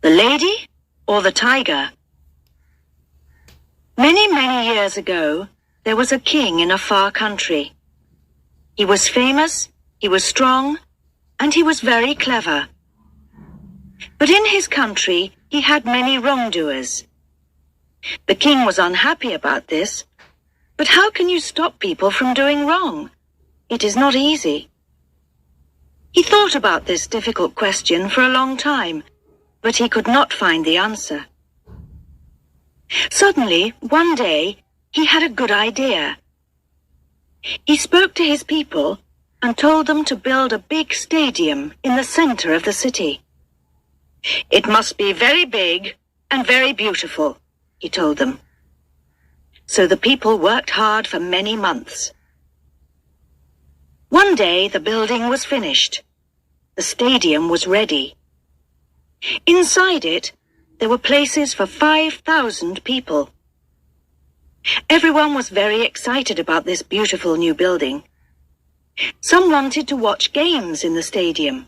The lady or the tiger? Many, many years ago, there was a king in a far country. He was famous, he was strong, and he was very clever. But in his country, he had many wrongdoers. The king was unhappy about this. But how can you stop people from doing wrong? It is not easy. He thought about this difficult question for a long time, but he could not find the answer. Suddenly, one day, he had a good idea. He spoke to his people and told them to build a big stadium in the center of the city. It must be very big and very beautiful, he told them. So the people worked hard for many months. One day the building was finished. The stadium was ready. Inside it, there were places for 5,000 people. Everyone was very excited about this beautiful new building. Some wanted to watch games in the stadium.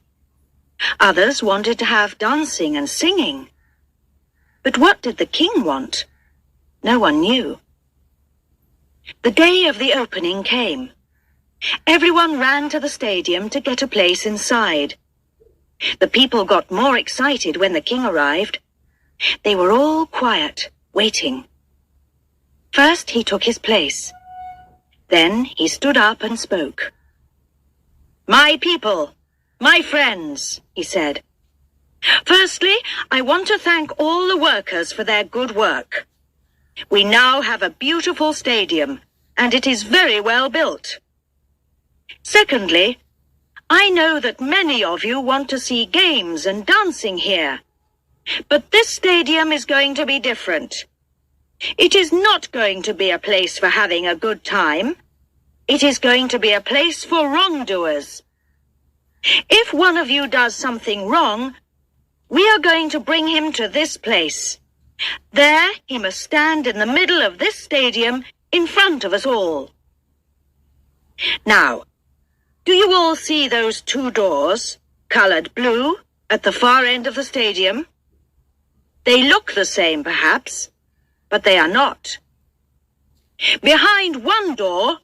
Others wanted to have dancing and singing. But what did the king want? No one knew. The day of the opening came. Everyone ran to the stadium to get a place inside. The people got more excited when the king arrived. They were all quiet, waiting. First he took his place. Then he stood up and spoke. "My people, my friends," he said. "Firstly, I want to thank all the workers for their good work. We now have a beautiful stadium, and it is very well built. Secondly, I know that many of you want to see games and dancing here. But this stadium is going to be different. It is not going to be a place for having a good time. It is going to be a place for wrongdoers. If one of you does something wrong, we are going to bring him to this place. There he must stand in the middle of this stadium in front of us all. Now, do you all see those two doors, colored blue, at the far end of the stadium? They look the same, perhaps, but they are not. Behind one door,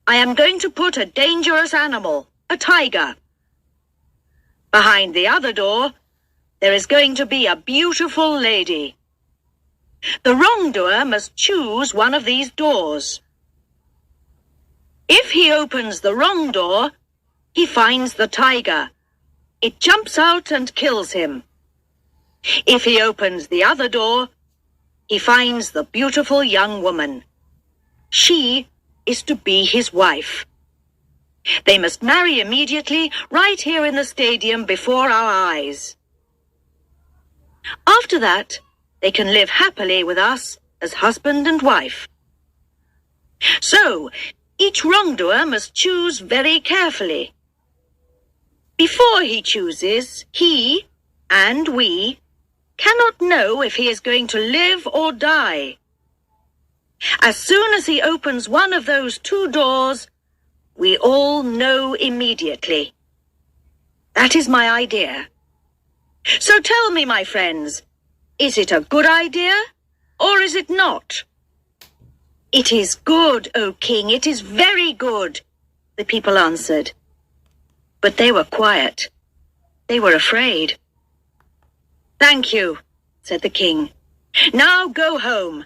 I am going to put a dangerous animal, a tiger. Behind the other door, there is going to be a beautiful lady. The wrongdoer must choose one of these doors. If he opens the wrong door, he finds the tiger. It jumps out and kills him. If he opens the other door, he finds the beautiful young woman. She is to be his wife. They must marry immediately, right here in the stadium before our eyes. After that, they can live happily with us as husband and wife. So, each wrongdoer must choose very carefully. Before he chooses, he and we cannot know if he is going to live or die. As soon as he opens one of those two doors, we all know immediately. That is my idea. So tell me, my friends, is it a good idea or is it not? It is good, O king, it is very good, the people answered. But they were quiet. They were afraid. Thank you, said the king. Now go home.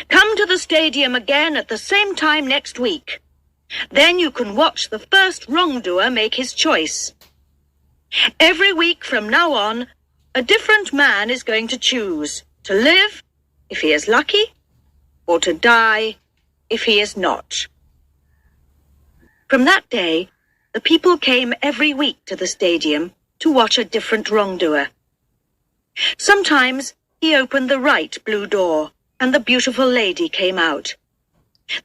Come to the stadium again at the same time next week. Then you can watch the first wrongdoer make his choice. Every week from now on, a different man is going to choose to live, if he is lucky, or to die, if he is not. From that day, the people came every week to the stadium to watch a different wrongdoer. Sometimes he opened the right blue door, and the beautiful lady came out.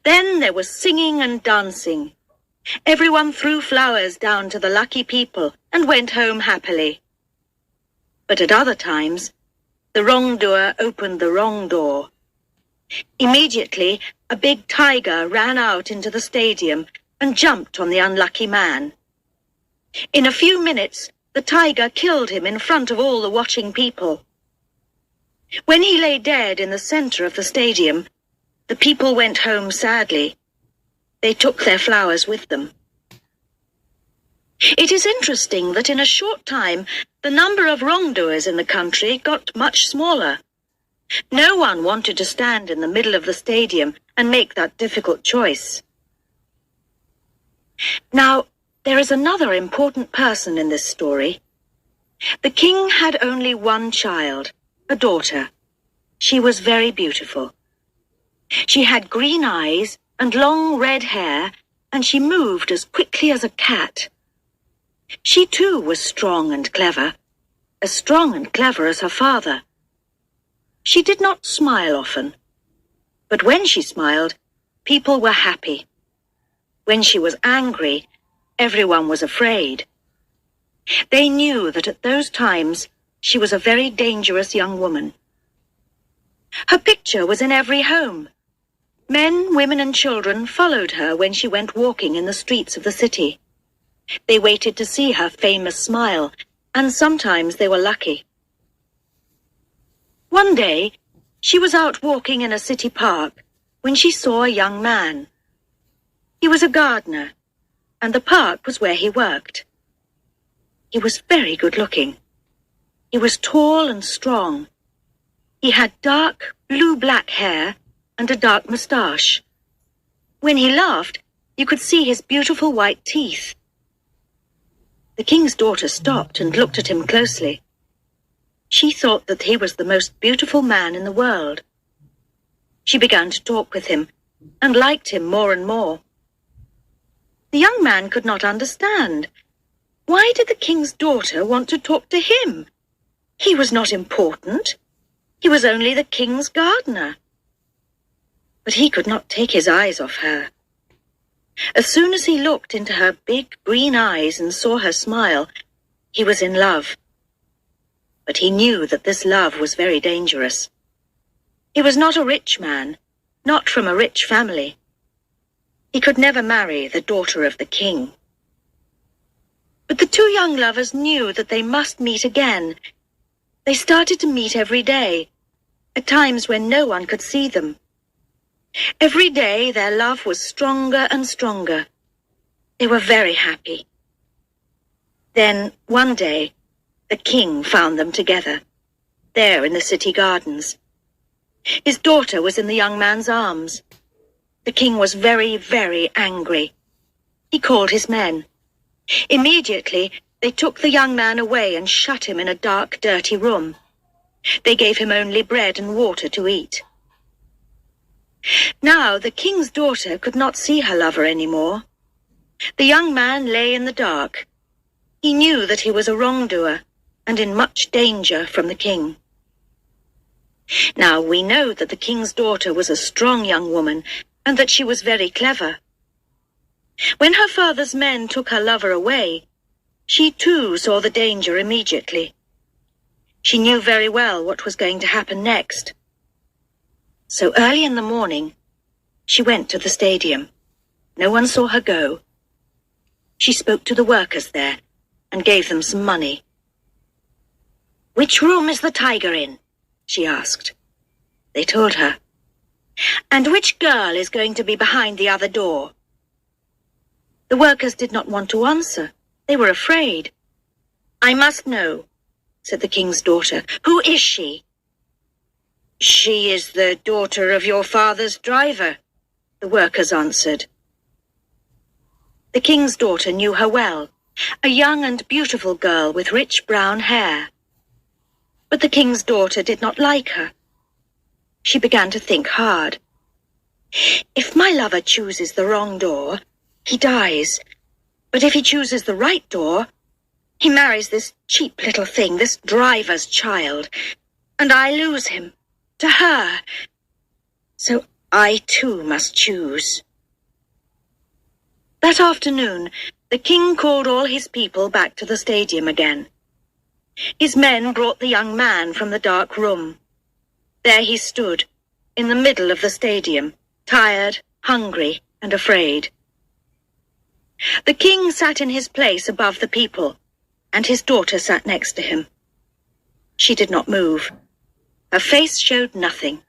Then there was singing and dancing. Everyone threw flowers down to the lucky people and went home happily. But at other times, the wrongdoer opened the wrong door. Immediately, a big tiger ran out into the stadium and jumped on the unlucky man. In a few minutes, the tiger killed him in front of all the watching people. When he lay dead in the center of the stadium, the people went home sadly. They took their flowers with them. It is interesting that in a short time, the number of wrongdoers in the country got much smaller. No one wanted to stand in the middle of the stadium and make that difficult choice. Now, there is another important person in this story. The king had only one child, a daughter. She was very beautiful. She had green eyes and long red hair, and she moved as quickly as a cat. She too was strong and clever, as strong and clever as her father. She did not smile often, but when she smiled, people were happy. When she was angry, everyone was afraid. They knew that at those times she was a very dangerous young woman. Her picture was in every home. Men, women, and children followed her when she went walking in the streets of the city. They waited to see her famous smile, and sometimes they were lucky. One day, she was out walking in a city park when she saw a young man. He was a gardener, and the park was where he worked. He was very good-looking. He was tall and strong. He had dark blue-black hair and a dark moustache. When he laughed, you could see his beautiful white teeth. The king's daughter stopped and looked at him closely. She thought that he was the most beautiful man in the world. She began to talk with him and liked him more and more. The young man could not understand. Why did the king's daughter want to talk to him? He was not important. He was only the king's gardener. But he could not take his eyes off her. As soon as he looked into her big green eyes and saw her smile, he was in love. But he knew that this love was very dangerous. He was not a rich man, not from a rich family. He could never marry the daughter of the king. But the two young lovers knew that they must meet again. They started to meet every day, at times when no one could see them. Every day their love was stronger and stronger. They were very happy. Then, one day, the king found them together, there in the city gardens. His daughter was in the young man's arms. The king was very, very angry. He called his men. Immediately, they took the young man away and shut him in a dark, dirty room. They gave him only bread and water to eat. Now the king's daughter could not see her lover any more. The young man lay in the dark. He knew that he was a wrongdoer and in much danger from the king. Now we know that the king's daughter was a strong young woman and that she was very clever. When her father's men took her lover away, she too saw the danger immediately. She knew very well what was going to happen next. So early in the morning, she went to the stadium. No one saw her go. She spoke to the workers there and gave them some money. "Which room is the tiger in?" she asked. They told her. "And which girl is going to be behind the other door?" The workers did not want to answer. They were afraid. "I must know," said the king's daughter. "Who is she?" "She is the daughter of your father's driver," the workers answered. The king's daughter knew her well, a young and beautiful girl with rich brown hair. But the king's daughter did not like her. She began to think hard. If my lover chooses the wrong door, he dies. But if he chooses the right door, he marries this cheap little thing, this driver's child, and I lose him to her. So I too must choose. That afternoon, the king called all his people back to the stadium again. His men brought the young man from the dark room. There he stood, in the middle of the stadium, tired, hungry, and afraid. The king sat in his place above the people. and his daughter sat next to him. She did not move. Her face showed nothing.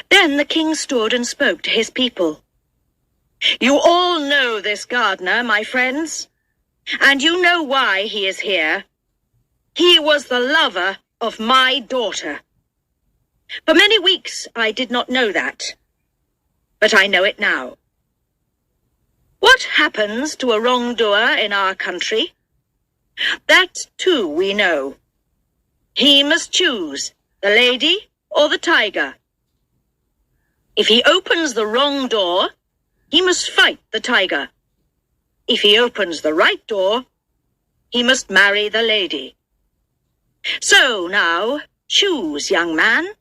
Then the king stood and spoke to his people. "You all know this gardener, my friends, and you know why he is here. He was the lover of my daughter. For many weeks I did not know that, but I know it now. What happens to a wrongdoer in our country? That too we know. He must choose the lady or the tiger. If he opens the wrong door, he must fight the tiger. If he opens the right door, he must marry the lady. So now, choose, young man.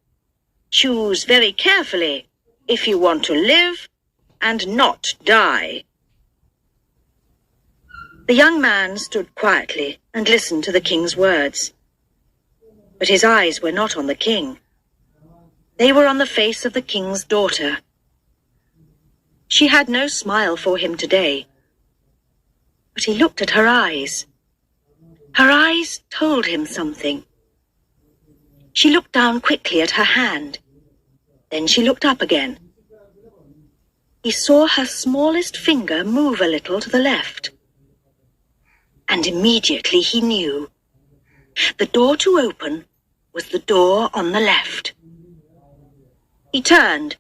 Choose very carefully if you want to live and not die." The young man stood quietly and listened to the king's words. But his eyes were not on the king. They were on the face of the king's daughter. She had no smile for him today. But he looked at her eyes. Her eyes told him something. She looked down quickly at her hand. Then she looked up again. He saw her smallest finger move a little to the left. And immediately he knew. The door to open was the door on the left. He turned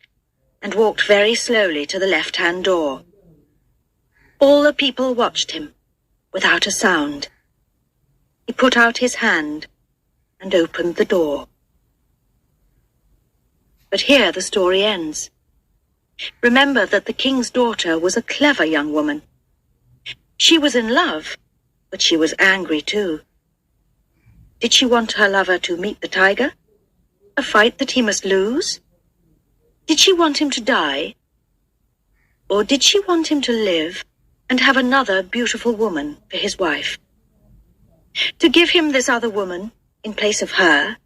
and walked very slowly to the left-hand door. All the people watched him, without a sound. He put out his hand and opened the door. But here the story ends. Remember that the king's daughter was a clever young woman. She was in love, but she was angry too. Did she want her lover to meet the tiger? A fight that he must lose? Did she want him to die? Or did she want him to live and have another beautiful woman for his wife? To give him this other woman in place of her?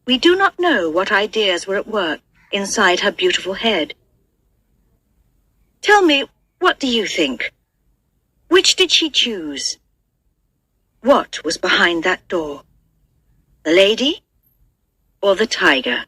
We do not know what ideas were at work inside her beautiful head. Tell me, what do you think? Which did she choose? What was behind that door? The lady or the tiger?